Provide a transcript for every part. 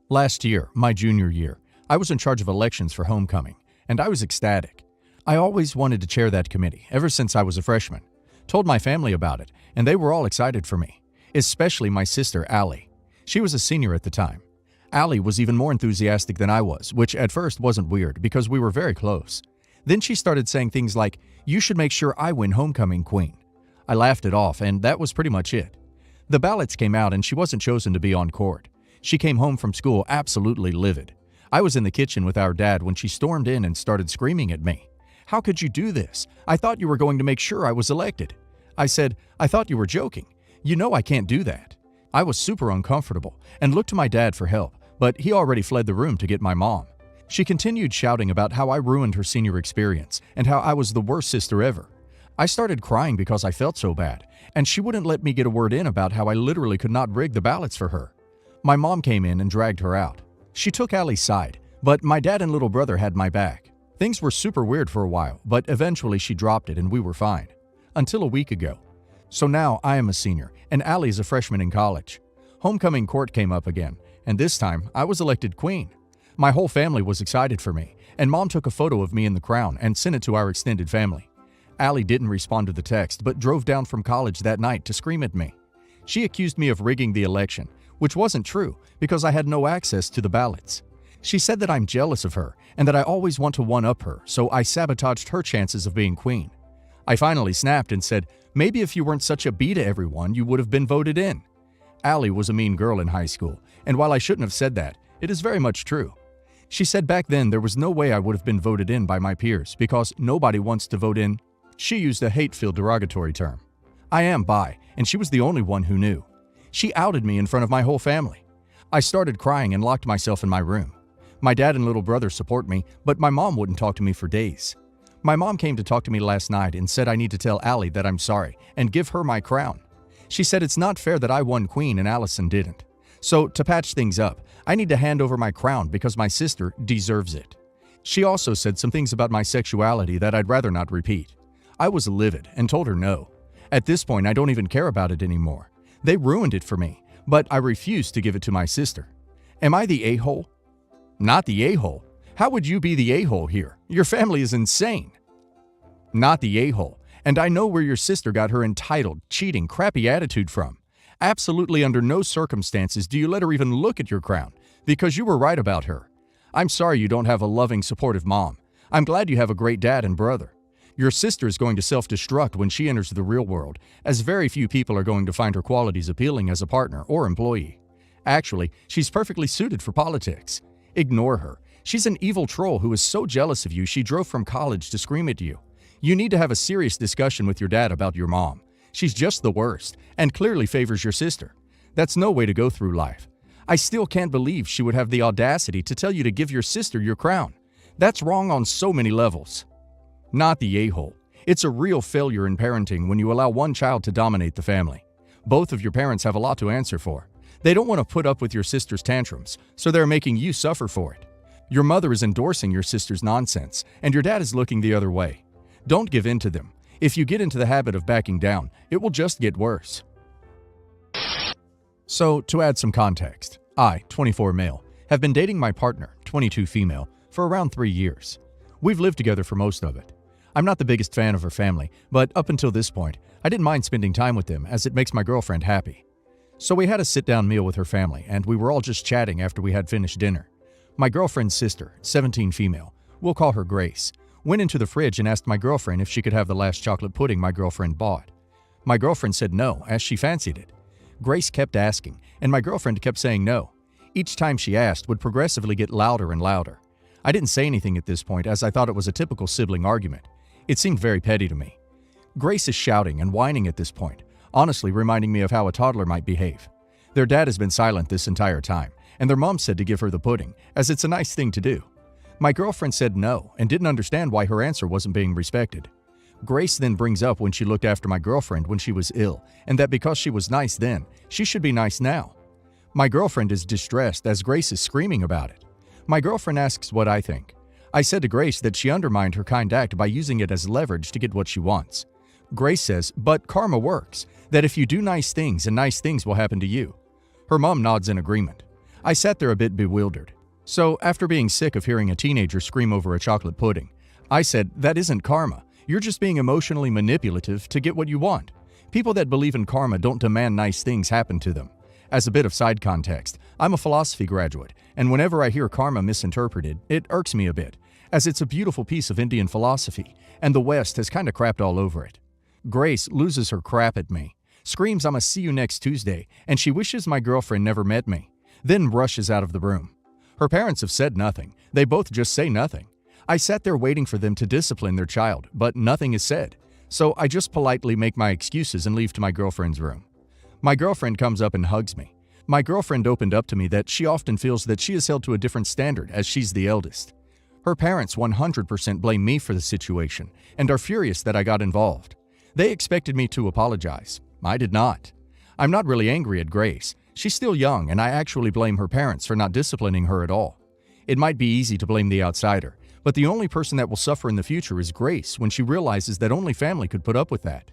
Last year, my junior year, I was in charge of elections for homecoming, and I was ecstatic. I always wanted to chair that committee ever since I was a freshman. Told my family about it, and they were all excited for me, especially my sister, Allie. She was a senior at the time. Allie was even more enthusiastic than I was, which at first wasn't weird because we were very close. Then she started saying things like, "You should make sure I win homecoming queen." I laughed it off, and that was pretty much it. The ballots came out and she wasn't chosen to be on court. She came home from school absolutely livid. I was in the kitchen with our dad when she stormed in and started screaming at me. "How could you do this? I thought you were going to make sure I was elected." I said, "I thought you were joking. You know I can't do that." I was super uncomfortable and looked to my dad for help, but he already fled the room to get my mom. She continued shouting about how I ruined her senior experience and how I was the worst sister ever. I started crying because I felt so bad, and she wouldn't let me get a word in about how I literally could not rig the ballots for her. My mom came in and dragged her out. She took Allie's side, but my dad and little brother had my back. Things were super weird for a while, but eventually she dropped it and we were fine. Until a week ago. So now I am a senior, and Allie is a freshman in college. Homecoming court came up again, and this time I was elected queen. My whole family was excited for me, and Mom took a photo of me in the crown and sent it to our extended family. Allie didn't respond to the text, but drove down from college that night to scream at me. She accused me of rigging the election, which wasn't true because I had no access to the ballots. She said that I'm jealous of her and that I always want to one-up her, so I sabotaged her chances of being queen. I finally snapped and said, "Maybe if you weren't such a bee to everyone, you would have been voted in." Allie was a mean girl in high school, and while I shouldn't have said that, it is very much true. She said back then there was no way I would have been voted in by my peers because nobody wants to vote in. She used a hate-filled derogatory term. I am bi, and she was the only one who knew. She outed me in front of my whole family. I started crying and locked myself in my room. My dad and little brother support me, but my mom wouldn't talk to me for days. My mom came to talk to me last night and said I need to tell Allie that I'm sorry and give her my crown. She said it's not fair that I won queen and Allison didn't. So to patch things up, I need to hand over my crown because my sister deserves it. She also said some things about my sexuality that I'd rather not repeat. I was livid and told her no. At this point, I don't even care about it anymore. They ruined it for me, but I refuse to give it to my sister. Am I the a-hole? Not the a-hole. How would you be the a-hole here? Your family is insane. Not the a-hole. And I know where your sister got her entitled, cheating, crappy attitude from. Absolutely under no circumstances do you let her even look at your crown, because you were right about her. I'm sorry you don't have a loving, supportive mom. I'm glad you have a great dad and brother. Your sister is going to self-destruct when she enters the real world, as very few people are going to find her qualities appealing as a partner or employee. Actually, she's perfectly suited for politics. Ignore her. She's an evil troll who is so jealous of you she drove from college to scream at you. You need to have a serious discussion with your dad about your mom. She's just the worst, and clearly favors your sister. That's no way to go through life. I still can't believe she would have the audacity to tell you to give your sister your crown. That's wrong on so many levels. Not the a-hole. It's a real failure in parenting when you allow one child to dominate the family. Both of your parents have a lot to answer for. They don't want to put up with your sister's tantrums, so they're making you suffer for it. Your mother is endorsing your sister's nonsense, and your dad is looking the other way. Don't give in to them. If you get into the habit of backing down, it will just get worse. So, to add some context, I, 24 male, have been dating my partner, 22 female, for around 3 years. We've lived together for most of it. I'm not the biggest fan of her family, but up until this point, I didn't mind spending time with them as it makes my girlfriend happy. So we had a sit-down meal with her family, and we were all just chatting after we had finished dinner. My girlfriend's sister, 17 female, we'll call her Grace, went into the fridge and asked my girlfriend if she could have the last chocolate pudding my girlfriend bought. My girlfriend said no, as she fancied it. Grace kept asking, and my girlfriend kept saying no. Each time she asked would progressively get louder and louder. I didn't say anything at this point as I thought it was a typical sibling argument. It seemed very petty to me. Grace is shouting and whining at this point, honestly reminding me of how a toddler might behave. Their dad has been silent this entire time, and their mom said to give her the pudding, as it's a nice thing to do. My girlfriend said no and didn't understand why her answer wasn't being respected. Grace then brings up when she looked after my girlfriend when she was ill, and that because she was nice then, she should be nice now. My girlfriend is distressed as Grace is screaming about it. My girlfriend asks what I think. I said to Grace that she undermined her kind act by using it as leverage to get what she wants. Grace says, but karma works, that if you do nice things and nice things will happen to you. Her mom nods in agreement. I sat there a bit bewildered. So, after being sick of hearing a teenager scream over a chocolate pudding, I said, "That isn't karma. You're just being emotionally manipulative to get what you want. People that believe in karma don't demand nice things happen to them." As a bit of side context, I'm a philosophy graduate, and whenever I hear karma misinterpreted, it irks me a bit, as it's a beautiful piece of Indian philosophy, and the West has kinda crapped all over it. Grace loses her crap at me, screams I'ma see you next Tuesday, and she wishes my girlfriend never met me, then rushes out of the room. Her parents have said nothing. They both just say nothing. I sat there waiting for them to discipline their child, but nothing is said. So I just politely make my excuses and leave to my girlfriend's room. My girlfriend comes up and hugs me. My girlfriend opened up to me that she often feels that she is held to a different standard as she's the eldest. Her parents 100% blame me for the situation and are furious that I got involved. They expected me to apologize. I did not. I'm not really angry at Grace. She's still young, and I actually blame her parents for not disciplining her at all. It might be easy to blame the outsider, but the only person that will suffer in the future is Grace when she realizes that only family could put up with that.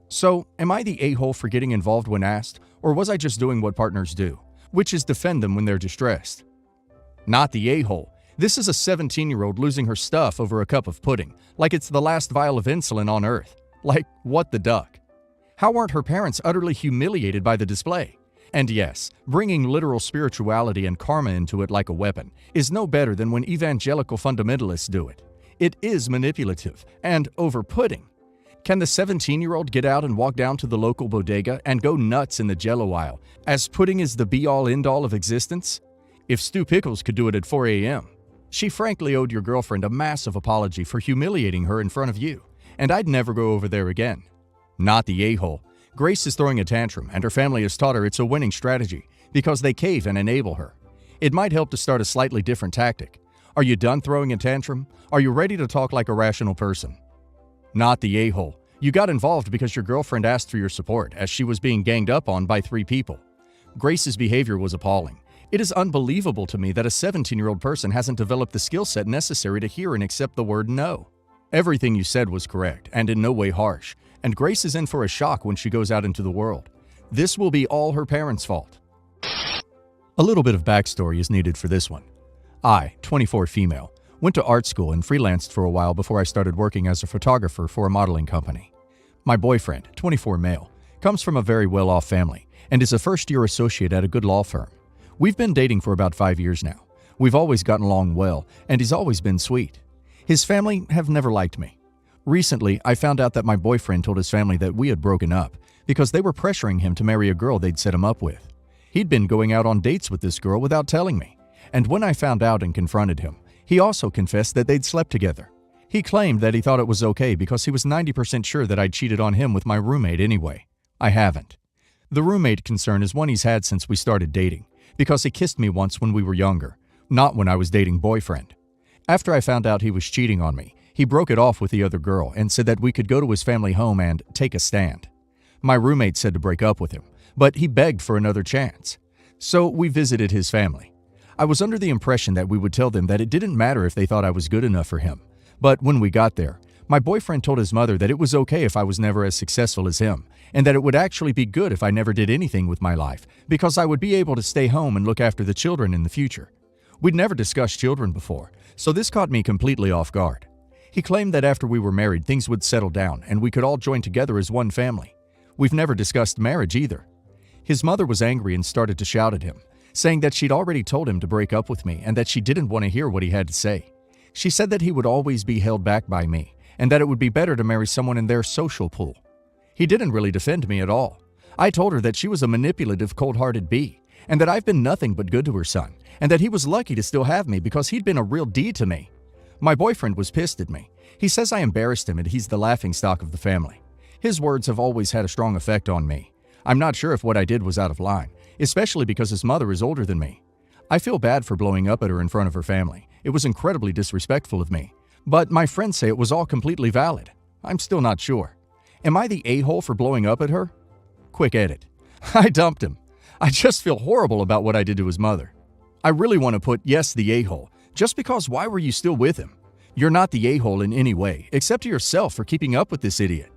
So, am I the a-hole for getting involved when asked, or was I just doing what partners do, which is defend them when they're distressed? Not the a-hole. This is a 17-year-old losing her stuff over a cup of pudding, like it's the last vial of insulin on Earth. Like, what the duck? How aren't her parents utterly humiliated by the display? And yes, bringing literal spirituality and karma into it like a weapon is no better than when evangelical fundamentalists do it. It is manipulative and over-putting. Can the 17-year-old get out and walk down to the local bodega and go nuts in the Jell-O aisle, as pudding is the be-all end-all of existence? If Stu Pickles could do it at 4 a.m. She frankly owed your girlfriend a massive apology for humiliating her in front of you, and I'd never go over there again. Not the a-hole. Grace is throwing a tantrum, and her family has taught her it's a winning strategy because they cave and enable her. It might help to start a slightly different tactic. Are you done throwing a tantrum? Are you ready to talk like a rational person? Not the a-hole. You got involved because your girlfriend asked for your support as she was being ganged up on by 3 people. Grace's behavior was appalling. It is unbelievable to me that a 17-year-old person hasn't developed the skill set necessary to hear and accept the word no. Everything you said was correct and in no way harsh, and Grace is in for a shock when she goes out into the world. This will be all her parents' fault. A little bit of backstory is needed for this one. I, 24 female, went to art school and freelanced for a while before I started working as a photographer for a modeling company. My boyfriend, 24 male, comes from a very well-off family and is a first-year associate at a good law firm. We've been dating for about 5 years now. We've always gotten along well, and he's always been sweet. His family have never liked me. Recently, I found out that my boyfriend told his family that we had broken up because they were pressuring him to marry a girl they'd set him up with. He'd been going out on dates with this girl without telling me, and when I found out and confronted him, he also confessed that they'd slept together. He claimed that he thought it was okay because he was 90% sure that I'd cheated on him with my roommate anyway. I haven't. The roommate concern is one he's had since we started dating, because he kissed me once when we were younger, not when I was dating boyfriend. After I found out he was cheating on me, he broke it off with the other girl and said that we could go to his family home and take a stand. My roommate said to break up with him, but he begged for another chance. So we visited his family. I was under the impression that we would tell them that it didn't matter if they thought I was good enough for him. But when we got there, my boyfriend told his mother that it was okay if I was never as successful as him, and that it would actually be good if I never did anything with my life, because I would be able to stay home and look after the children in the future. We'd never discussed children before, so this caught me completely off guard. He claimed that after we were married, things would settle down and we could all join together as one family. We've never discussed marriage either. His mother was angry and started to shout at him, saying that she'd already told him to break up with me and that she didn't want to hear what he had to say. She said that he would always be held back by me and that it would be better to marry someone in their social pool. He didn't really defend me at all. I told her that she was a manipulative, cold-hearted bee and that I've been nothing but good to her son and that he was lucky to still have me because he'd been a real D to me. My boyfriend was pissed at me. He says I embarrassed him and he's the laughingstock of the family. His words have always had a strong effect on me. I'm not sure if what I did was out of line, especially because his mother is older than me. I feel bad for blowing up at her in front of her family. It was incredibly disrespectful of me. But my friends say it was all completely valid. I'm still not sure. Am I the a-hole for blowing up at her? Quick edit. I dumped him. I just feel horrible about what I did to his mother. I really want to put yes, the a-hole, just because why were you still with him? You're not the a-hole in any way, except to yourself for keeping up with this idiot.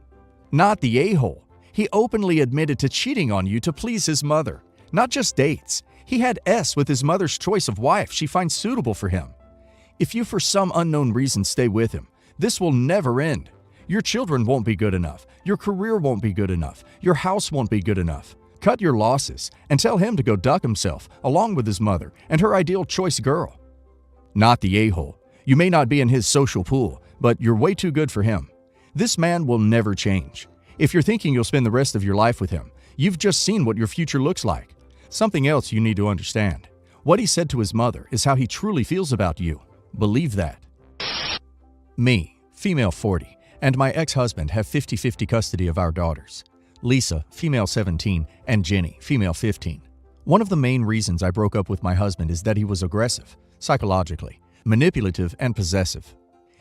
Not the a-hole. He openly admitted to cheating on you to please his mother. Not just dates. He had S with his mother's choice of wife she finds suitable for him. If you for some unknown reason stay with him, this will never end. Your children won't be good enough. Your career won't be good enough. Your house won't be good enough. Cut your losses and tell him to go duck himself along with his mother and her ideal choice girl. Not the a-hole. You may not be in his social pool, but you're way too good for him. This man will never change. If you're thinking you'll spend the rest of your life with him, you've just seen what your future looks like. Something else you need to understand. What he said to his mother is how he truly feels about you. Believe that. Me, female 40, and my ex-husband have 50-50 custody of our daughters. Lisa, female 17, and Jenny, female 15. One of the main reasons I broke up with my husband is that he was aggressive, psychologically, manipulative, and possessive.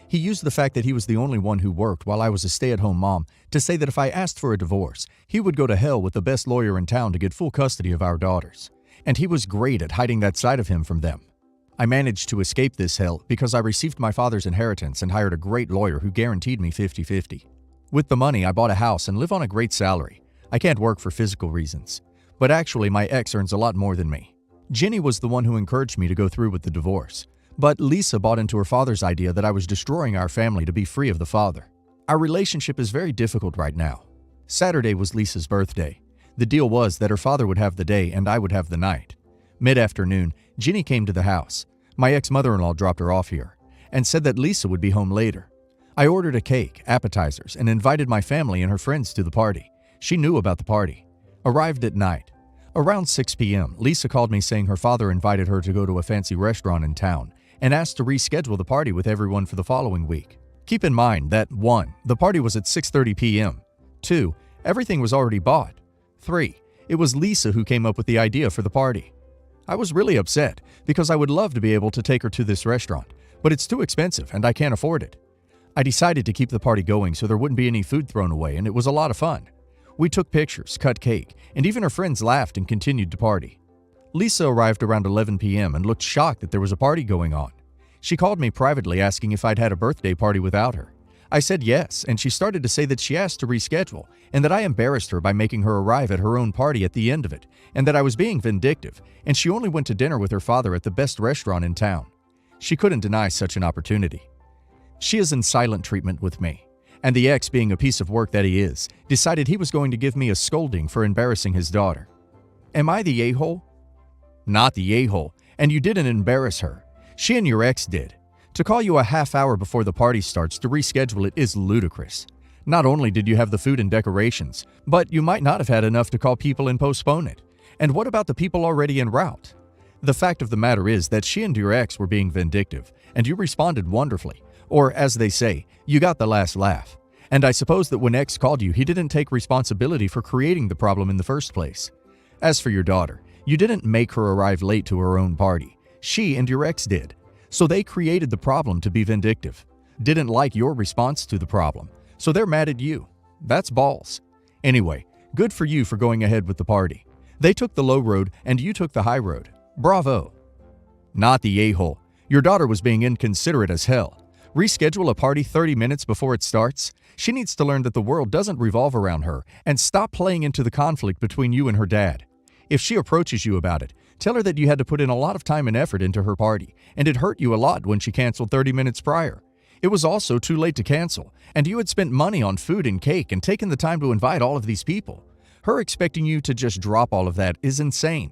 He used the fact that he was the only one who worked while I was a stay-at-home mom to say that if I asked for a divorce, he would go to hell with the best lawyer in town to get full custody of our daughters. And he was great at hiding that side of him from them. I managed to escape this hell because I received my father's inheritance and hired a great lawyer who guaranteed me 50-50. With the money, I bought a house and live on a great salary. I can't work for physical reasons. But actually, my ex earns a lot more than me. Jenny was the one who encouraged me to go through with the divorce. But Lisa bought into her father's idea that I was destroying our family to be free of the father. Our relationship is very difficult right now. Saturday was Lisa's birthday. The deal was that her father would have the day and I would have the night. Mid-afternoon, Jenny came to the house. My ex-mother-in-law dropped her off here and said that Lisa would be home later. I ordered a cake, appetizers, and invited my family and her friends to the party. She knew about the party. Arrived at night. Around 6 p.m., Lisa called me saying her father invited her to go to a fancy restaurant in town and asked to reschedule the party with everyone for the following week. Keep in mind that 1. The party was at 6:30 p.m. 2. Everything was already bought. 3. It was Lisa who came up with the idea for the party. I was really upset because I would love to be able to take her to this restaurant, but it's too expensive and I can't afford it. I decided to keep the party going so there wouldn't be any food thrown away, and it was a lot of fun. We took pictures, cut cake, and even her friends laughed and continued to party. Lisa arrived around 11 p.m. and looked shocked that there was a party going on. She called me privately asking if I'd had a birthday party without her. I said yes, and she started to say that she asked to reschedule and that I embarrassed her by making her arrive at her own party at the end of it, and that I was being vindictive, and she only went to dinner with her father at the best restaurant in town. She couldn't deny such an opportunity. She is in silent treatment with me, and the ex, being a piece of work that he is, decided he was going to give me a scolding for embarrassing his daughter. Am I the a-hole? Not the a-hole, and you didn't embarrass her. She and your ex did. To call you a half hour before the party starts to reschedule it is ludicrous. Not only did you have the food and decorations, but you might not have had enough to call people and postpone it. And what about the people already en route? The fact of the matter is that she and your ex were being vindictive, and you responded wonderfully. Or, as they say, you got the last laugh. And I suppose that when ex called you, he didn't take responsibility for creating the problem in the first place. As for your daughter, you didn't make her arrive late to her own party. She and your ex did. So they created the problem to be vindictive. Didn't like your response to the problem. So they're mad at you. That's balls. Anyway, good for you for going ahead with the party. They took the low road and you took the high road. Bravo. Not the a-hole. Your daughter was being inconsiderate as hell. Reschedule a party 30 minutes before it starts? She needs to learn that the world doesn't revolve around her and stop playing into the conflict between you and her dad. If she approaches you about it, tell her that you had to put in a lot of time and effort into her party, and it hurt you a lot when she canceled 30 minutes prior. It was also too late to cancel, and you had spent money on food and cake and taken the time to invite all of these people. Her expecting you to just drop all of that is insane.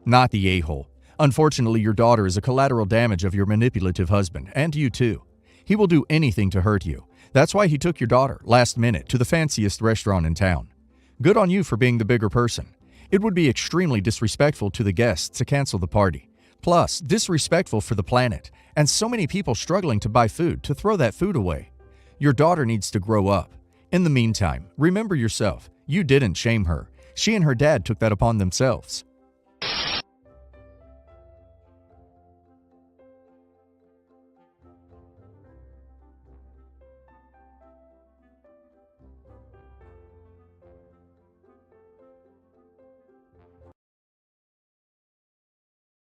Not the a-hole. Unfortunately, your daughter is a collateral damage of your manipulative husband, and you too. He will do anything to hurt you. That's why he took your daughter, last minute, to the fanciest restaurant in town. Good on you for being the bigger person. It would be extremely disrespectful to the guests to cancel the party. Plus, disrespectful for the planet, and so many people struggling to buy food to throw that food away. Your daughter needs to grow up. In the meantime, remember yourself. You didn't shame her. She and her dad took that upon themselves.